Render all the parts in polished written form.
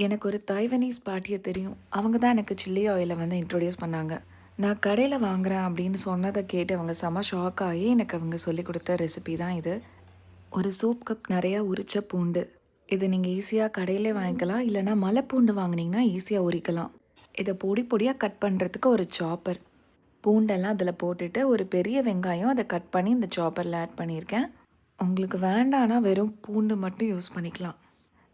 எனக்கு ஒரு தைவனீஸ் பாட்டிய தெரியும். அவங்க தான் எனக்கு சில்லி ஆயில வந்து இன்ட்ரோடியூஸ் பண்ணாங்க. நான் கடையில வாங்குறேன் அப்படின்னு சொன்னத கேட்டு அவங்க செம ஷாக் ஆயி எனக்கு அவங்க சொல்லிக் குடுத்த ரெசிபி தான் இது. ஒரு சூப் கப் நெறையா உரிச்ச பூண்டு. இத நீங்க ஈஸியா கடையிலே வாங்கிக்கலாம். இல்லன்னா மலைப்பூண்டு வாங்குனீங்கன்னா ஈஸியா உரிக்கலாம். இத பொடி பொடியா கட் பண்றதுக்கு ஒரு சாப்பர். பூண்டெல்லாம் அதில போட்டுட்டு ஒரு பெரிய வெங்காயம் அத கட் பண்ணி இந்த சாப்பர்ல ஆட் பண்ணியிருக்கேன். உங்களுக்கு வேண்டான்னா வெறும் பூண்டு மட்டும் யூஸ் பண்ணிக்கலாம்.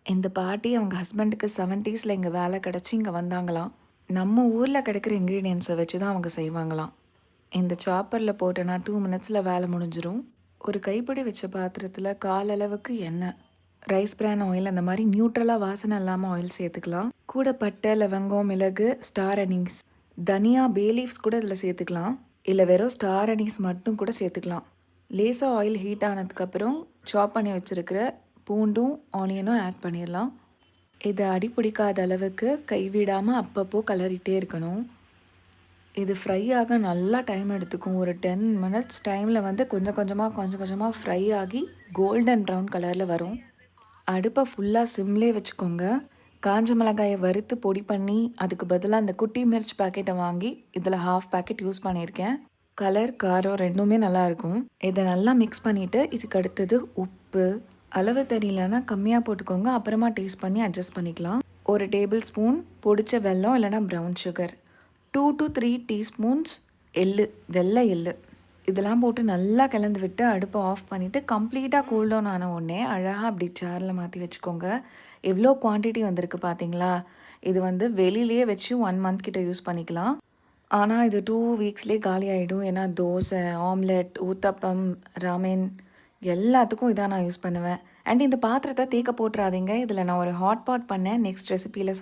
இந்த பாட்டி அவங்க ஹஸ்பண்டுக்கு 70ஸ்ல இங்கே வேலை கிடச்சி இங்கே வந்தாங்களாம். நம்ம ஊரில் கிடைக்கிற இன்க்ரீடியன்ஸை வச்சு தான் அவங்க செய்வாங்களாம். இந்த சாப்பரில் போட்டேன்னா 2 மினிட்ஸில் வேலை முடிஞ்சிரும். ஒரு கைப்பிடி வச்ச பாத்திரத்தில் கால் அளவுக்கு எண்ணெய், ரைஸ் பிரான் ஆயில், அந்த மாதிரி நியூட்ரலாக வாசனை இல்லாமல் ஆயில் சேர்த்துக்கலாம். கூட பட்டை, லவங்கம், மிளகு, ஸ்டார் அனீஸ், தனியா, பே லீவ்ஸ் கூட இதில் சேர்த்துக்கலாம். இல்லை வெறும் ஸ்டார் அனீஸ் மட்டும் கூட சேர்த்துக்கலாம். லேசாக ஆயில் ஹீட் ஆனதுக்கப்புறம் சாப் பண்ணி வச்சுருக்கிற பூண்டும் ஆனியனும் ஆட் பண்ணிடலாம். இதை அடி பிடிக்காத அளவுக்கு கைவிடாமல் அப்பப்போ கிளறிட்டே இருக்கணும். இது ஃப்ரை ஆக நல்லா டைம் எடுத்துக்கும். ஒரு 10 மினிட்ஸ் டைமில் வந்து கொஞ்சம் கொஞ்சமாக ஃப்ரை ஆகி கோல்டன் ப்ரௌன் கலரில் வரும். அடுப்பை ஃபுல்லாக சிம்லேயே வச்சுக்கோங்க. காஞ்ச மிளகாயை வறுத்து பொடி பண்ணி அதுக்கு பதிலாக அந்த குட்டி மிர்ச் பேக்கெட்டை வாங்கி இதில் 1/2 பேக்கெட் யூஸ் பண்ணியிருக்கேன். கலர், காரம் ரெண்டுமே நல்லாயிருக்கும். இதை நல்லா மிக்ஸ் பண்ணிவிட்டு இதுக்கு அடுத்தது உப்பு. அளவு தெரியலன்னா கம்மியாக போட்டுக்கோங்க. அப்புறமா டேஸ்ட் பண்ணி அட்ஜஸ்ட் பண்ணிக்கலாம். ஒரு டேபிள் ஸ்பூன் பொடிச்ச வெல்லம் இல்லைனா ப்ரௌன் சுகர், 2 to 3 டீஸ்பூன்ஸ் எள்ளு, வெள்ளை எள்ளு, இதெல்லாம் போட்டு நல்லா கலந்து விட்டு அடுப்பை ஆஃப் பண்ணிவிட்டு கம்ப்ளீட்டாக கூல்டவுன் ஆன உடனே அழகாக அப்படி சேரில் மாற்றி வச்சுக்கோங்க. எவ்வளோ குவான்டிட்டி வந்திருக்கு பார்த்தீங்களா? இது வந்து வெளியிலேயே வச்சு 1 மந்த் கிட்ட யூஸ் பண்ணிக்கலாம். ஆனால் இது 2 வீக்ஸ்லேயே காலி ஆகிடும். ஏன்னா தோசை, ஆம்லெட், ஊத்தப்பம், ராமென் எல்லாத்துக்கும் இதான் நான் யூஸ் பண்ணுவேன். அண்ட் இந்த பாத்திரத்தை தேக்க போட்டுறாதீங்க. இதில் நான் ஒரு ஹாட் பாட் பண்ணேன். நெக்ஸ்ட் ரெசிபியில்